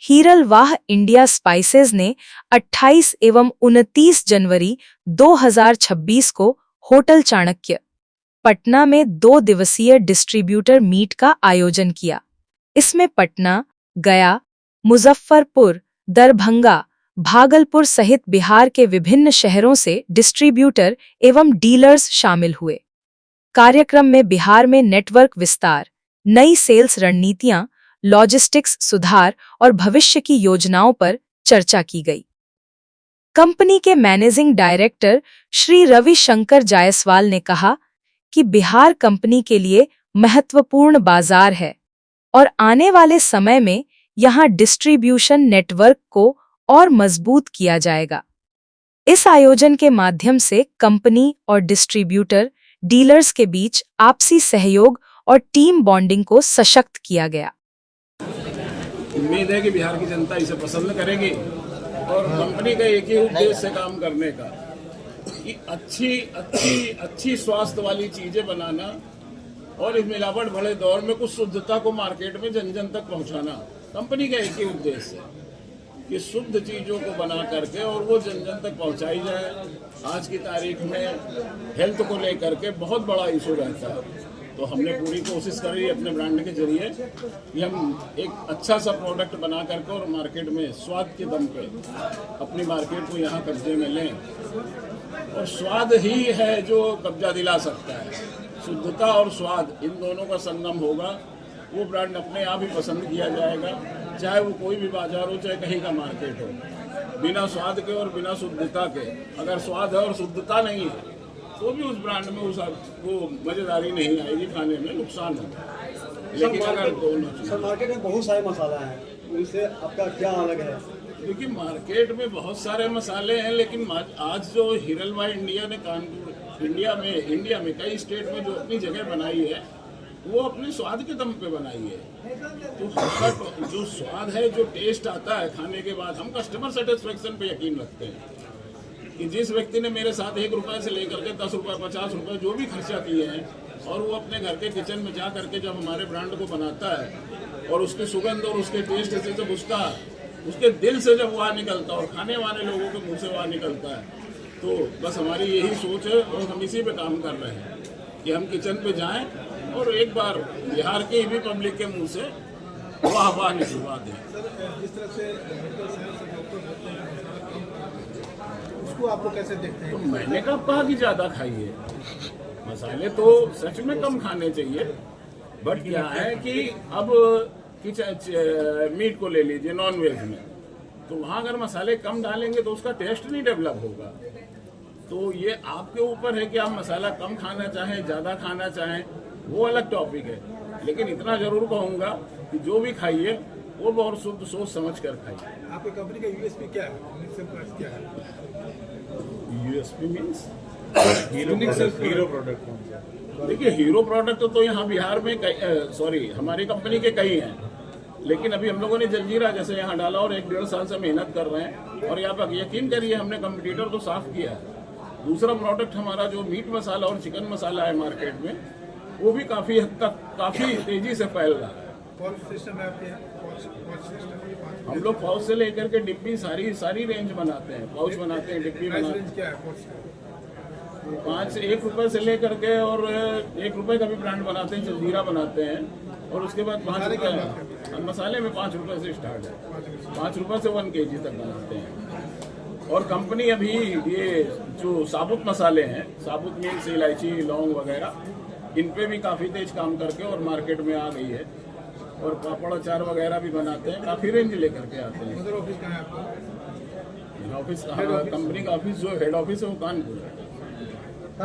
हीरलवाह India spices ने 28 एवं 29 जनवरी 2026 को होटल चाणक्य, पटना में 2 दिवसीय डिस्ट्रीब्यूटर मीट का आयोजन किया। इसमें पटना, गया, मुजफ्फरपुर, दरभंगा, भागलपुर सहित बिहार के विभिन्न शहरों से डिस्ट्रीब्यूटर एवं डीलर्स शामिल हुए। कार्यक्रम में बिहार में नेटवर्क विस्तार, नई सेल्स रणनीतियां, लॉजिस्टिक्स सुधार और भविष्य की योजनाओं पर चर्चा की गई। कंपनी के मैनेजिंग डायरेक्टर श्री रवि शंकर जायसवाल ने कहा कि बिहार कंपनी के लिए महत्वपूर्ण बाजार है और आने वाले समय में यहां डिस्ट्रीब्यूशन नेटवर्क को और मजबूत किया जाएगा। इस आयोजन के माध्यम से कंपनी और डिस्ट्रीब्यूटर डीलर्स के बीच आपसी सहयोग और टीम बॉन्डिंग को सशक्त किया गया। उम्मीद है कि बिहार की जनता इसे पसंद करेगी और कंपनी का एक ही उद्देश्य से काम करने का कि अच्छी स्वास्थ्य वाली चीजें बनाना और इस मिलावट भरे दौर में कुछ शुद्धता को मार्केट में जन जन तक पहुंचाना। कंपनी का एक ही उद्देश्य है कि शुद्ध चीजों को बना करके और वो जन जन तक पहुंचाई जाए। आज की तारीख में हेल्थ को लेकर के बहुत बड़ा इशू रहता है, तो हमने पूरी कोशिश करी अपने ब्रांड के जरिए कि हम एक अच्छा सा प्रोडक्ट बना करके और मार्केट में स्वाद के दम पे अपनी मार्केट को यहाँ कब्जे में लें। और स्वाद ही है जो कब्जा दिला सकता है। शुद्धता और स्वाद इन दोनों का संगम होगा, वो ब्रांड अपने आप ही पसंद किया जाएगा, चाहे वो कोई भी बाजार हो, चाहे कहीं का मार्केट हो। बिना स्वाद के और बिना शुद्धता के, अगर स्वाद है और शुद्धता नहीं है तो भी उस ब्रांड में वो मजेदारी नहीं आएगी, खाने में नुकसान होगा। लेकिन अगर दोनों मार्केट में बहुत सारे मसाला हैं, उनसे आपका क्या अलग है? क्योंकि मार्केट में बहुत सारे मसाले हैं, लेकिन आज जो हीरलवाह इंडिया ने कानपुर इंडिया में कई स्टेट में जो अपनी जगह बनाई है, वो अपने स्वाद के दम पे बनाई है। तो उसका जो स्वाद है, जो टेस्ट आता है खाने के बाद, हम कस्टमर सेटिस्फेक्शन पे यकीन रखते हैं कि जिस व्यक्ति ने मेरे साथ 1 रुपए से लेकर के 10 रुपए 50 रुपए जो भी खर्चा किए हैं और वो अपने घर के किचन में जा करके जब हमारे ब्रांड को बनाता है और उसकी सुगंध और उसके टेस्ट से जब उसके दिल से जब वहाँ निकलता है और खाने वाले लोगों के मुंह से वहाँ निकलता है, तो बस हमारी यही सोच है और हम इसी पे काम कर रहे हैं कि हम किचन पे जाएं और एक बार बिहार की भी पब्लिक के मुंह से वाह निकलवा दें। उसको आप लोग कैसे देखते हैं? तो मैंने कहा कि ज्यादा खाइए, मसाले तो सच में कम खाने चाहिए, बट क्या है कि अब मीट को ले लीजिए, नॉन वेज में, तो वहाँ अगर मसाले कम डालेंगे तो उसका टेस्ट नहीं डेवलप होगा। तो ये आपके ऊपर है कि आप मसाला कम खाना चाहें, ज़्यादा खाना चाहें, वो अलग टॉपिक है। लेकिन इतना जरूर कहूँगा कि जो भी खाइए वो बहुत शुद्ध सोच समझ कर खाइए। आपकी कंपनी का यूएसपी क्या है? USP means hero product. देखिए, हीरो प्रोडक्ट तो यहाँ बिहार में हमारी कंपनी के कई हैं, लेकिन अभी हम लोगों ने जलजीरा जैसे यहाँ डाला और 1-1.5 साल से मेहनत कर रहे हैं और यहाँ पर यकीन करिए हमने कंपटीटर को साफ किया है। दूसरा प्रोडक्ट हमारा जो मीट मसाला और चिकन मसाला है मार्केट में, वो भी काफ़ी हद तक काफ़ी तेजी से फैल रहा है। हम लोग पाउच से लेकर के डिब्बी सारी रेंज बनाते हैं, पाउच बनाते हैं, डिब्बी बनाते हैं। 1 रुपए से लेकर के और 1 रुपए का भी ब्रांड बनाते हैं, जलजीरा बनाते हैं, और उसके बाद 5 रुपए मसाले में 5 रुपए से स्टार्ट है, 5 रुपए से 1 kg तक बनाते हैं। और कंपनी अभी ये जो साबुत मसाले हैं, साबुत मिर्च, इलायची, लौंग वगैरह, इन पे भी काफ़ी तेज काम करके और मार्केट में आ गई है। और पापड़ अचार वगैरह भी बनाते हैं, काफ़ी रेंज लेकर के आते हैं। ऑफिस कहाँ है आपका? ऑफिस कंपनी का ऑफिस जो हेड ऑफिस है वो कानपुर है।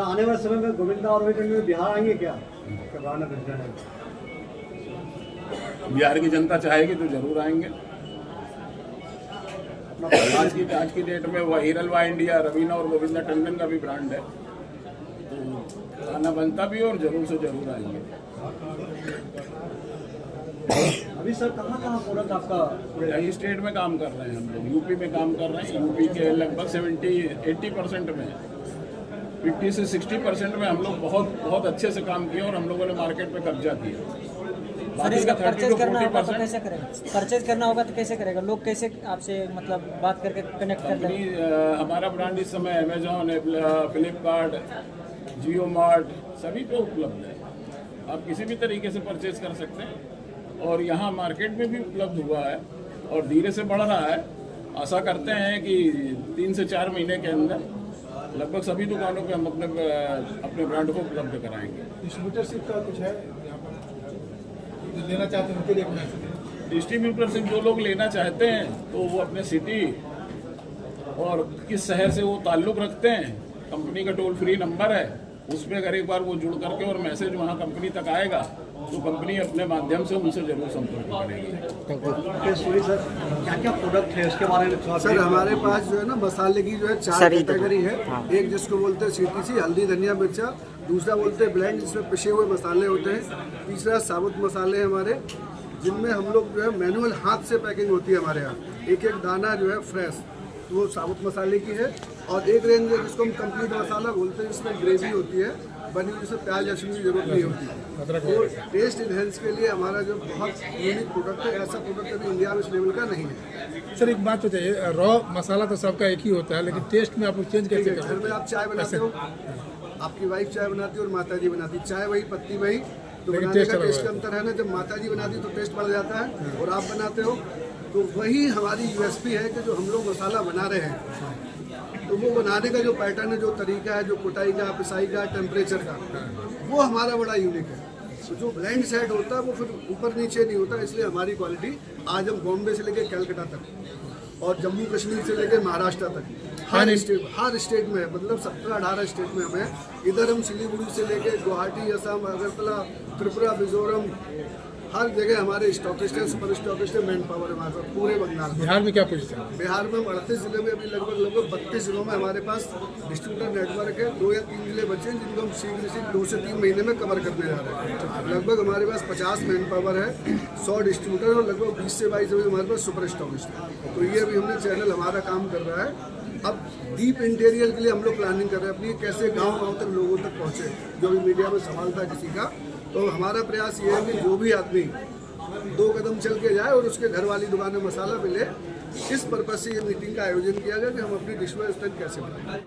आने वाले समय में गोविंदा और बिहार आएंगे क्या? बिहार की जनता चाहेगी तो जरूर आएंगे। आज की डेट में वह हीरलवाह इंडिया, रवीना और गोविंदा टंडन का भी ब्रांड है, तो खाना बनता भी और जरूर से जरूर आएंगे। अभी सर कहाँ प्रोडक्ट आपका? कई स्टेट में काम कर रहे हैं हम लोग, यूपी में काम कर रहे हैं। यूपी के लगभग 70-80% में, 50 से 60% में हम लोग बहुत अच्छे से काम किए और हम लोगों ने मार्केट पे कब्जा किया। सर इसका परचेज करना होगा तो कैसे करेगा? परचेज करना होगा तो कैसे करेगा? लोग कैसे आपसे मतलब बात करके कनेक्ट करते हैं? कंपनी हमारा ब्रांड इस समय अमेजोन, फ्लिपकार्ट, जियो मार्ट सभी पे उपलब्ध है। आप किसी भी तरीके से परचेज कर सकते हैं और यहाँ मार्केट में भी उपलब्ध हुआ है और धीरे से बढ़ रहा है। आशा करते हैं कि 3 से 4 महीने के अंदर लगभग सभी दुकानों पे हम अपने ब्रांड को उपलब्ध कराएंगे। डिस्ट्रीब्यूटरशिप का कुछ है यहाँ पर जो लेना चाहते हैं उनके लिए बना सकते डिस्ट्रीब्यूटरशिप जो लोग लेना चाहते हैं तो वो अपने सिटी और किस शहर से वो ताल्लुक़ रखते हैं, कंपनी का टोल फ्री नंबर है, उसमें अगर एक बार वो जुड़ करके और मैसेज वहाँ कंपनी तक आएगा तो कंपनी अपने माध्यम से उनसे जरूर संपर्क करेगी। सॉरी सर, क्या क्या प्रोडक्ट है उसके बारे में थोड़ा सर हमारे पास जो है ना मसाले की जो है 4 कैटेगरी है। एक जिसको बोलते हैं CTC हल्दी धनिया मिर्चा, दूसरा बोलते हैं ब्लेंड जिसमें पिसे हुए मसाले होते हैं, तीसरा साबुत मसाले हैं हमारे जिनमें हम लोग जो है मैनुअल हाथ से पैकिंग होती है हमारे यहाँ, एक एक दाना जो है फ्रेश, तो वो साबुत मसाले की है। और एक रेंज है जिसको हम कंप्लीट मसाला बोलते हैं, जिसमें ग्रेवी होती है बनी हुई, जिसमें प्याज लहसुन की जरूरत नहीं होती। तो टेस्ट इनहेंस के लिए हमारा जो बहुत यूनिक प्रोडक्ट है, ऐसा प्रोडक्ट अभी इंडिया में इस लेवल का नहीं है। सर एक बात बताइए, रॉ मसाला तो सबका एक ही होता है लेकिन टेस्ट में आप लोग चेंज कैसे करते घर में आप चाय बनाते हो, आपकी वाइफ चाय बनाती है और माता जी बनाती, चाय वही पत्ती वही, तो लेकिन बनाने टेस्ट का अलग टेस्ट है। का अंतर है ना। जब माता जी बनाती तो टेस्ट बढ़ जाता है और आप बनाते हो तो वही हमारी USP है कि जो हम लोग मसाला बना रहे हैं तो वो बनाने का जो पैटर्न है, जो तरीका है, जो कुटाई का, पिसाई का, टेम्परेचर का, वो हमारा बड़ा यूनिक है। तो जो ब्लेंड सेट होता है वो फिर ऊपर नीचे नहीं होता, इसलिए हमारी क्वालिटी आज हम बॉम्बे से लेके कलकत्ता तक और जम्मू कश्मीर से लेके महाराष्ट्र तक हर स्टेट में है, मतलब 17-18 स्टेट में हमें। इधर हम सिलीगुड़ी से लेके गुवाहाटी, असम, अगरतला, त्रिपुरा, मिजोरम, हर जगह हमारे स्टॉकिस्ट है, सुपर स्टॉकिस्ट है, मैन पावर है हमारे पास पूरे बंगाल में। बिहार में क्या पोजीशन है? बिहार में हम 38 जिले में अभी लगभग 32 जिलों में हमारे पास डिस्ट्रीब्यूटर नेटवर्क है। 2 या 3 जिले बचे हैं जिनको हम शीघ्र 2 से 3 महीने में कवर करने जा रहे हैं। लगभग हमारे पास 50 मैन पावर है, 100 डिस्ट्रीब्यूटर और लगभग 20 से 22 अभी हमारे पास सुपर स्टॉकिस्ट है। तो ये अभी हमने चैनल हमारा काम कर रहा है। अब डीप इंटीरियर के लिए हम लोग प्लानिंग कर रहे हैं अपनी, कैसे गाँव तक लोगों तक पहुँचे, जो भी मीडिया में सवाल था किसी का। तो हमारा प्रयास ये है कि जो भी आदमी 2 कदम चल के जाए और उसके घर वाली दुकान में मसाला मिले, इस पर्पज से ये मीटिंग का आयोजन किया गया कि हम अपनी डिश में स्ट्रेंथ कैसे बढ़ाएं।